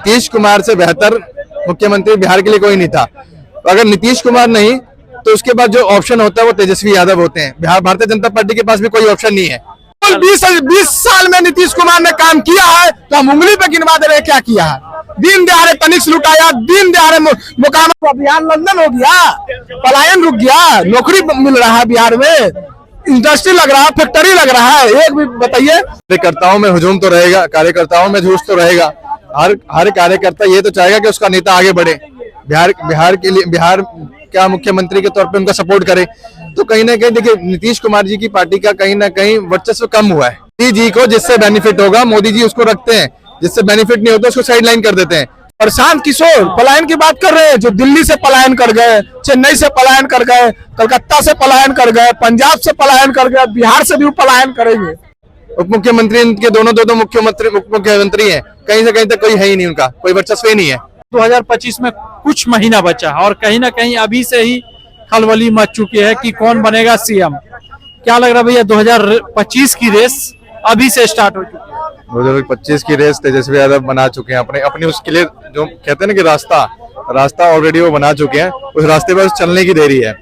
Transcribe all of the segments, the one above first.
नीतीश कुमार से बेहतर मुख्यमंत्री बिहार के लिए कोई नहीं था। अगर नीतीश कुमार नहीं तो उसके बाद जो ऑप्शन होता है वो तेजस्वी यादव होते हैं। बिहार भारतीय जनता पार्टी के पास भी कोई ऑप्शन नहीं है। 20 साल में नीतीश कुमार ने काम किया है तो हम उंगली पे गिनवा दे रहे हैं क्या किया है। दिन दहाड़े तनिक लुटाया, दिन दहाड़े मुकाम अभियान लंदन हो गया, पलायन रुक गया, नौकरी मिल रहा है बिहार में, इंडस्ट्री लग रहा है, फैक्ट्री लग रहा है। एक भी बताइए। कार्यकर्ताओं में हुजूम तो रहेगा, कार्यकर्ताओं में झूठ तो रहेगा। हर कार्यकर्ता ये तो चाहेगा कि उसका नेता आगे बढ़े, बिहार के लिए, बिहार क्या मुख्यमंत्री के तौर पे उनका सपोर्ट करे। तो कहीं ना कहीं देखिए नीतीश कुमार जी की पार्टी का कहीं ना कहीं वर्चस्व कम हुआ है। मोदी जी को जिससे बेनिफिट होगा मोदी जी उसको रखते हैं, जिससे बेनिफिट नहीं होता उसको साइड लाइन कर देते हैं। प्रशांत किशोर पलायन की बात कर रहे हैं, जो दिल्ली से पलायन कर गए, चेन्नई से पलायन कर गए, कलकत्ता से पलायन कर गए, पंजाब से पलायन कर गए, बिहार से भी पलायन करेंगे। उप मुख्यमंत्री इनके दोनों मुख्यमंत्री उप मुख्यमंत्री हैं, कहीं से कहीं तक कोई है ही नहीं, उनका कोई वर्चस्व ही नहीं है। 2025 में कुछ महीना बचा है और कहीं ना कहीं अभी से ही खलबली मच चुकी है कि कौन बनेगा सीएम। क्या लग रहा है भैया, 2025 की रेस अभी से स्टार्ट हो चुकी है? 2025 की रेस तेजस्वी यादव बना चुके हैं अपनी उसके लिए, जो कहते हैं ना कि रास्ता ऑलरेडी वो बना चुके हैं। उस रास्ते पर चलने की देरी है।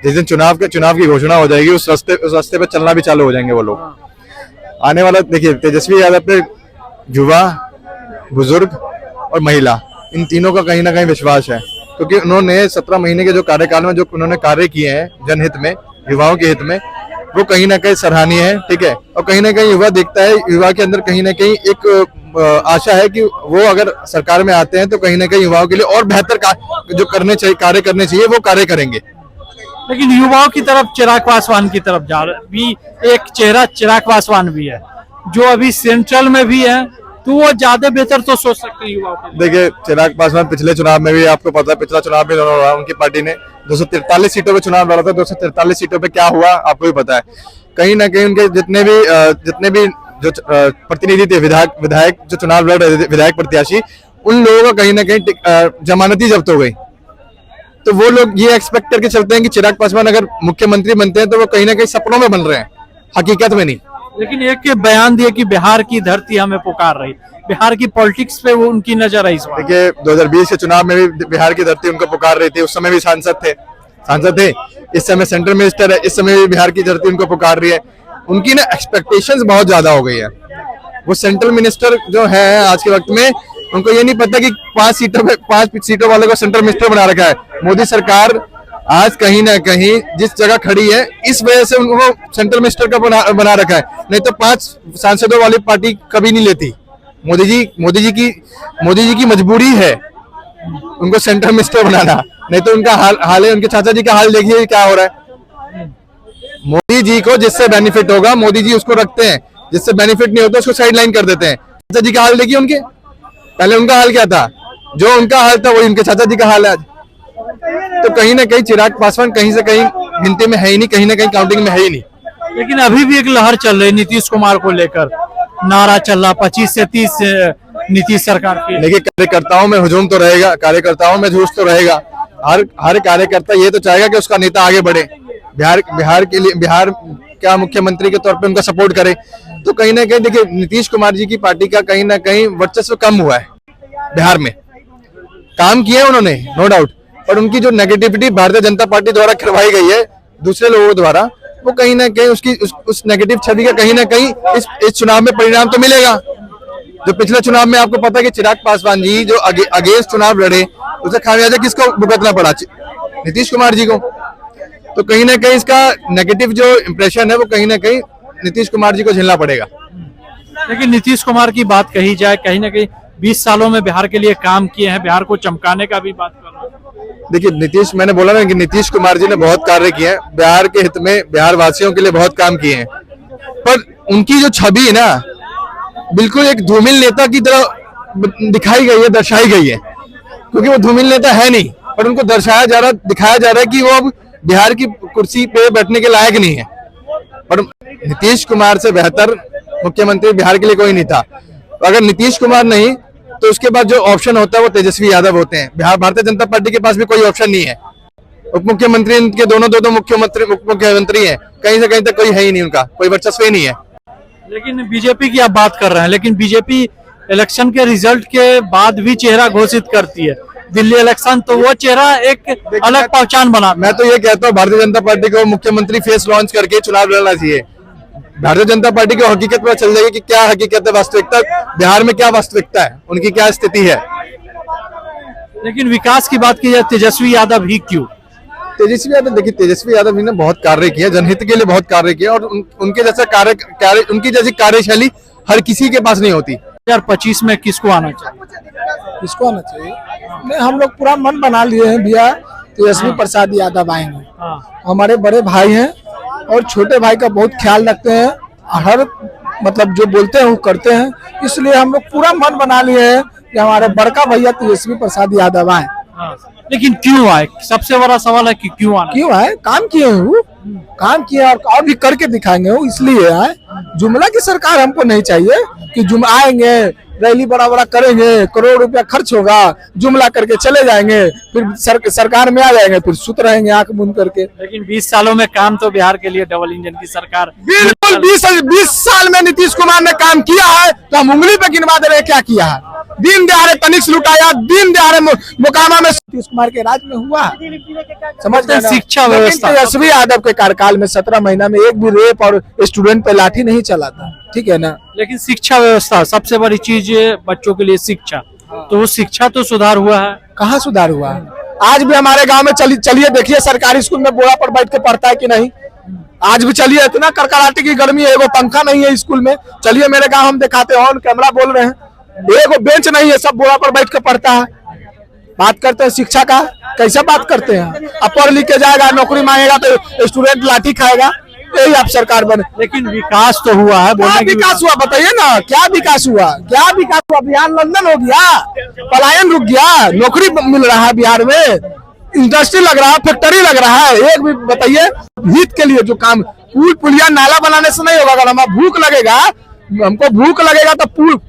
जिस दिन चुनाव की घोषणा हो जाएगी उस रास्ते पर चलना भी चालू हो जाएंगे वो लोग। आने वाला देखिए तेजस्वी यादव पे युवा, बुजुर्ग और महिला, इन तीनों का कहीं ना कहीं विश्वास है, क्योंकि उन्होंने 17 महीने के जो कार्यकाल में जो उन्होंने कार्य किए हैं जनहित में, युवाओं के हित में, वो कहीं ना कहीं सराहनीय है। ठीक है, और कहीं ना कहीं युवा देखता है, युवा के अंदर कहीं ना कहीं एक आशा है कि वो अगर सरकार में आते हैं तो कहीं ना कहीं युवाओं के लिए और बेहतर जो कार्य करने चाहिए वो कार्य करेंगे। लेकिन युवाओं की तरफ चिराग पासवान की तरफ जा रहा भी एक चेहरा चिराग पासवान भी है, जो अभी सेंट्रल में भी है, तो वो ज्यादा बेहतर तो सोच सकते हैं युवाओं के लिए। देखिए चिराग पासवान पिछले चुनाव में भी, आपको पता है पिछला चुनाव में उनकी पार्टी ने 243 सीटों पे चुनाव लड़ा था। 243 सीटों पे क्या हुआ आपको भी पता है। कहीं ना कहीं उनके जितने भी जो प्रतिनिधि थे, विधायक जो चुनाव लड़ रहे थे, विधायक प्रत्याशी, उन लोगों का कहीं ना कहीं जमानती जब्त हो गई। तो वो लोग ये एक्सपेक्ट करके चलते हैं कि चिराग पासवान अगर मुख्यमंत्री बनते हैं तो वो कहीं ना कहीं सपनों में बन रहे हैं, हकीकत में नहीं। लेकिन एक बयान दिए कि बिहार की धरती हमें पुकार रही, बिहार की पॉलिटिक्स पे वो उनकी नजर है इस बार। देखिए 2020 के चुनाव में भी बिहार की धरती उनको पुकार रही थी, उस समय भी सांसद थे। इस समय सेंट्रल मिनिस्टर है, इस समय भी बिहार की धरती उनको पुकार रही है। उनकी ना एक्सपेक्टेशंस बहुत ज्यादा हो गई है। वो सेंट्रल मिनिस्टर जो है आज के वक्त में, उनको ये नहीं पता कि 5 सीटों वाले को सेंट्रल मिनिस्टर बना रखा है। मोदी सरकार आज कहीं ना कहीं जिस जगह खड़ी है, इस वजह से उनको सेंट्रल मिनिस्टर का बना रखा है। नहीं तो 5 सांसदों वाली पार्टी कभी नहीं लेती। मोदी जी की मजबूरी है उनको सेंट्रल मिनिस्टर बनाना, नहीं तो उनका हाल है, उनके चाचा जी का हाल देखिए क्या हो रहा है। मोदी जी को जिससे बेनिफिट होगा मोदी जी उसको रखते हैं, जिससे बेनिफिट नहीं होता उसको साइड लाइन कर देते हैं। चाचा जी का हाल देखिए उनके, पहले उनका हाल क्या था, जो उनका हाल था वही उनके चाचा जी का हाल है आज। तो कहीं ना कहीं चिराग पासवान कहीं से कहीं गिनती में है ही नहीं, कहीं ना कहीं काउंटिंग में है ही नहीं। लेकिन अभी भी एक लहर चल रही नीतीश कुमार को लेकर, नारा चल रहा 25 से 30 नीतीश सरकार की। देखिए कार्यकर्ताओं में हुजूम तो रहेगा, कार्यकर्ताओं में झूठ तो रहेगा। हर कार्यकर्ता ये तो चाहेगा कि उसका नेता आगे बढ़े, बिहार के लिए, बिहार क्या मुख्यमंत्री के तौर पे उनका सपोर्ट करे। तो कहीं ना कहीं देखिए नीतीश कुमार जी की पार्टी का कहीं ना कहीं वर्चस्व कम हुआ है। बिहार में काम किए उन्होंने, नो डाउट, पर उनकी जो नेगेटिविटी भारतीय जनता पार्टी द्वारा करवाई गई है दूसरे लोगों द्वारा, वो कहीं ना कहीं उस नेगेटिव छवि का कहीं ना कहीं इस चुनाव में परिणाम तो मिलेगा। जो पिछले चुनाव में आपको पता है कि चिराग पासवान जी जो अगेंस्ट चुनाव लड़े, उसे खामियाजा किसको भुगतना पड़ा? नीतीश कुमार जी को। तो कहीं ना कहीं इसका नेगेटिव जो इंप्रेशन है वो कहीं ना कहीं नीतीश कुमार जी को झेलना पड़ेगा। लेकिन नीतीश कुमार की बात कही जाए, कहीं ना कहीं 20 सालों में बिहार के लिए काम किए हैं, बिहार को चमकाने का भी बात कर रहा हूँ। देखिए मैंने बोला ना कि नीतीश कुमार जी ने बहुत कार्य किए हैं, बिहार के हित में, बिहार वासियों के लिए बहुत काम किए हैं। पर उनकी जो छवि है ना, बिल्कुल एक धूमिल नेता की तरह दिखाई गई है, दर्शाई गई है। क्योंकि वो धूमिल नेता है नहीं, पर उनको दिखाया जा रहा है कि वो अब बिहार की कुर्सी पे बैठने के लायक नहीं है। पर नीतीश कुमार से बेहतर मुख्यमंत्री बिहार के लिए कोई नहीं था। अगर नीतीश कुमार नहीं तो उसके बाद जो ऑप्शन होता है वो तेजस्वी यादव होते हैं। बिहार भारतीय जनता पार्टी के पास भी कोई ऑप्शन नहीं है। उप मुख्यमंत्री इनके दोनों मुख्यमंत्री हैं, कहीं से कहीं तक कोई है ही नहीं, उनका कोई वर्चस्व ही नहीं है। लेकिन बीजेपी की आप बात कर रहे हैं, लेकिन बीजेपी इलेक्शन के रिजल्ट के बाद भी चेहरा घोषित करती है। दिल्ली इलेक्शन तो वो चेहरा एक अलग पहचान बना। मैं तो ये कहता हूँ भारतीय जनता पार्टी को मुख्यमंत्री फेस लॉन्च करके चुनाव लड़ना चाहिए। भारतीय जनता पार्टी की हकीकत पता चल जाएगी कि क्या हकीकत है, वास्तविकता बिहार में क्या वास्तविकता है, उनकी क्या स्थिति है। लेकिन विकास की बात की जाए तेजस्वी यादव ही क्यों? तेजस्वी यादव, देखिए तेजस्वी यादव जी ने बहुत कार्य किया, जनहित के लिए बहुत कार्य किया, और उनके जैसा उनकी जैसी कार्यशैली हर किसी के पास नहीं होती। 2025 में किसको आना चाहिए? किसको आना चाहिए? नहीं, हम लोग पूरा मन बना लिए हैं भैया, तेजस्वी प्रसाद यादव आएंगे। हमारे बड़े भाई हैं और छोटे भाई का बहुत ख्याल रखते हैं, हर मतलब जो बोलते हैं वो करते हैं, इसलिए हम लोग पूरा मन बना लिए हैं कि हमारे बड़का भैया तेजस्वी प्रसाद यादव आए। लेकिन क्यों आए? सबसे बड़ा सवाल है कि क्यों आना? क्यों आए? काम किए हैं वो, काम किए और भी करके दिखाएंगे वो, इसलिए आए। जुमला की सरकार हमको नहीं चाहिए कि जुम आएंगे रैली बड़ा बड़ा करेंगे, करोड़ रुपया खर्च होगा, जुमला करके चले जाएंगे, फिर सरकार में आ जाएंगे, फिर सुत रहेंगे आंख बंद करके। लेकिन 20 सालों में काम तो बिहार के लिए डबल इंजन की सरकार। बिल्कुल 20 साल में नीतीश कुमार ने काम किया है तो हम उंगली पे गिनवा दे रहे हैं क्या किया है। दिन दहाड़े तनिक लुटाया, दिन दहाड़े मोकामा में नीतीश कुमार के राज में हुआ, समझ गए ना? शिक्षा व्यवस्था तेजस्वी यादव के कार्यकाल में 17 महीना में एक भी रेप और स्टूडेंट पे लाठी नहीं चला था, ठीक है ना? लेकिन शिक्षा व्यवस्था सबसे बड़ी चीज है बच्चों के लिए, शिक्षा। तो वो शिक्षा तो सुधार हुआ है, कहाँ सुधार हुआ? आज भी हमारे गांव में चलिए देखिए सरकारी स्कूल में बोरा पर बैठ के पढ़ता है कि नहीं? आज भी चलिए, इतना कड़कड़ाटी की गर्मी है, एगो पंखा नहीं है स्कूल में। चलिए मेरे गांव हम दिखाते हैं, ऑन कैमरा बोल रहे हैं, एगो बेंच नहीं है, सब बोरा पर बैठ के पढ़ता है। बात करते हैं शिक्षा का, कैसे बात करते हैं? अब पढ़ लिख के जाएगा, नौकरी मांगेगा तो स्टूडेंट लाठी खाएगा, यही आप सरकार बने। लेकिन विकास तो हुआ है। क्या विकास हुआ बताइए ना, क्या विकास हुआ? क्या विकास हुआ? बिहार लंदन हो गया, पलायन रुक गया, नौकरी मिल रहा है बिहार में, इंडस्ट्री लग रहा है, फैक्ट्री लग रहा है, एक भी बताइए हित के लिए जो काम, पुल पुलिया नाला बनाने से नहीं होगा। अगर हमें भूख लगेगा, हमको भूख लगेगा तो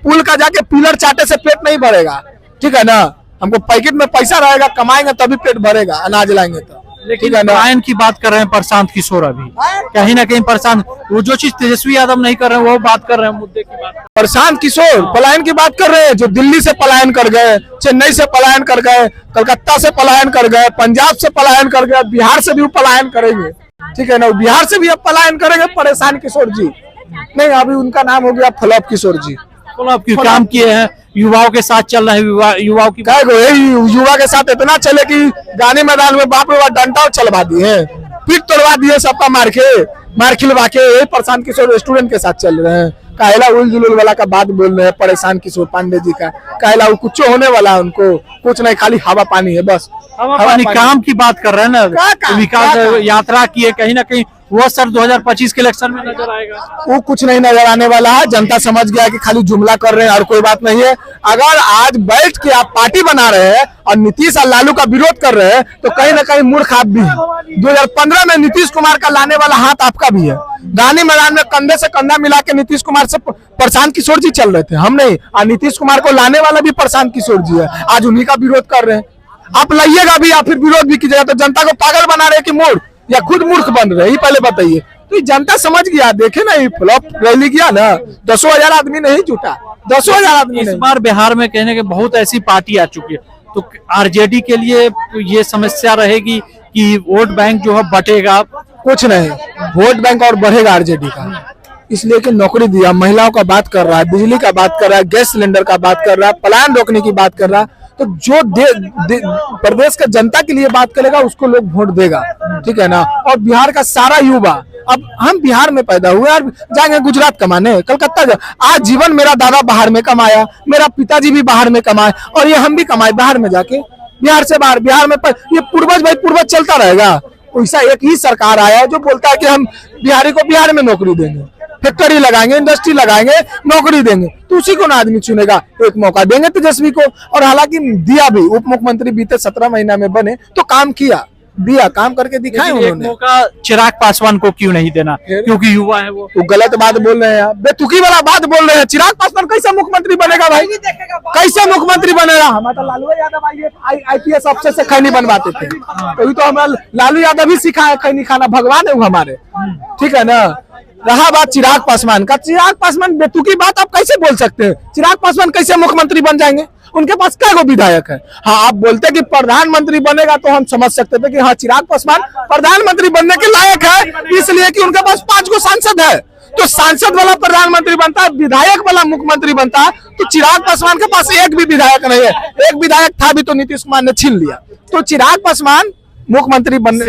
पुल का जाके पिलर चाटे से पेट नहीं भरेगा, ठीक है ना? हमको पैकेट में पैसा रहेगा, कमाएंगे तभी पेट भरेगा, अनाज लाएंगे तो। लेकिन पलायन की बात कर रहे हैं प्रशांत किशोर, अभी कहीं ना कहीं प्रशांत, वो जो चीज तेजस्वी यादव नहीं कर रहे हैं वो बात कर रहे हैं, मुद्दे की बात। प्रशांत किशोर पलायन की बात कर रहे हैं, जो दिल्ली से पलायन कर गए, चेन्नई से पलायन कर गए, कलकत्ता से पलायन कर गए, पंजाब से पलायन कर गए, बिहार से भी पलायन करेंगे, ठीक है ना? बिहार से भी अब पलायन करेंगे प्रशांत किशोर जी। नहीं, अभी उनका नाम हो गया फ्लॉप किशोर जी। फ्लॉप क्यों? काम किए हैं, युवाओं के साथ चल रहे हैं, युवाओं की युवा के साथ इतना चले कि गाने मैदान में बाप रे बाप डंडा चलवा दिए, पीठ तोड़वा दिए सबका, मार खिलवा के। यही प्रशांत किशोर स्टूडेंट के साथ चल रहे हैं। काहेला उल जुलूल वाला का बात बोल रहे हैं परेशान किशोर पांडे जी का, काहेला वो कुछ होने वाला है, उनको कुछ नहीं, खाली हवा पानी है बस। हवा पानी काम की बात कर रहे हैं ना, विकास यात्रा की है, कहीं ना कहीं वो सर 2025 के इलेक्शन में नजर आएगा। वो कुछ नहीं नजर आने वाला है, जनता समझ गया कि खाली जुमला कर रहे हैं और कोई बात नहीं है। अगर आज बैठ के आप पार्टी बना रहे हैं और नीतीश और लालू का विरोध कर रहे हैं तो कहीं ना कहीं मूर्ख आप भी हैं। 2015 में नीतीश कुमार का लाने वाला हाथ आपका भी है। गांधी मैदान में कंधे से कंधा मिला के नीतीश कुमार से प्रशांत किशोर जी चल रहे थे, हम नहीं। और नीतीश कुमार को लाने वाला भी प्रशांत किशोर जी है, आज उन्हीं का विरोध कर रहे हैं। आप लाइएगा भी या फिर विरोध भी कीजिएगा तो जनता को पागल बना रहे कि मूर्ख, या खुद मूर्ख बन रहे, पहले बताइए। तो जनता समझ गया, देखे ना फ्लॉप रैली गया ना, 10,000 आदमी नहीं जुटा, 10,000 आदमी। इस बार बिहार में कहने के बहुत ऐसी पार्टी आ चुकी है, तो आरजेडी के लिए ये समस्या रहेगी कि वोट बैंक जो है बटेगा? कुछ नहीं, वोट बैंक और बढ़ेगा आरजेडी का, इसलिए कि नौकरी दिया, महिलाओं का बात कर रहा है, बिजली का बात कर रहा है, गैस सिलेंडर का बात कर रहा है, पलायन रोकने की बात कर रहा है। तो जो प्रदेश का जनता के लिए बात करेगा उसको लोग वोट देगा, ठीक है ना? और बिहार का सारा युवा, अब हम बिहार में पैदा हुए और जाएंगे गुजरात कमाने, कलकत्ता आज जीवन मेरा दादा बाहर में कमाया, मेरा पिताजी भी बाहर में कमाए और ये हम भी कमाए बाहर में जाके, बिहार से बाहर, बिहार में ये पूर्वज भाई पूर्वज चलता रहेगा। वैसा एक ही सरकार आया है जो बोलता है कि हम बिहारी को बिहार में नौकरी देंगे, फैक्ट्री लगाएंगे, इंडस्ट्री लगाएंगे, नौकरी देंगे, तो उसी को ना आदमी चुनेगा। एक मौका देंगे तेजस्वी को, और हालांकि दिया भी, उप मुख्यमंत्री बीते 17 महीना में बने तो काम किया, दिया, काम करके दिखाए उन्होंने। मौका चिराग पासवान को क्यों नहीं देना? क्योंकि युवा है वो गलत बात बोल रहे हैं, बेतुकी वाला बात बोल रहे हैं। चिराग पासवान कैसे मुख्यमंत्री बनेगा भाई? कैसे मुख्यमंत्री बनेगा? हमारा लालू यादव IPS अफसर से खैनी बनवाते थे, तभी तो हमारा लालू यादव ही सिखाया खैनी खाना, भगवान है वो हमारे, ठीक है ना? रहा बात चिराग पासवान का, चिराग पासवान बेतुकी बात आप कैसे बोल सकते हैं? चिराग पासवान कैसे मुख्यमंत्री बन जाएंगे? उनके पास क्या गो विधायक है? हाँ, आप बोलते कि प्रधानमंत्री बनेगा तो हम समझ सकते थे कि हाँ चिराग पासवान प्रधानमंत्री बनने के लायक है, इसलिए कि उनके पास 5 गो सांसद है। तो सांसद वाला प्रधानमंत्री बनता है, विधायक वाला मुख्यमंत्री बनता है, तो चिराग पासवान के पास एक भी विधायक नहीं है। एक विधायक था भी तो नीतीश कुमार ने छीन लिया। तो चिराग पासवान मुख्यमंत्री बनने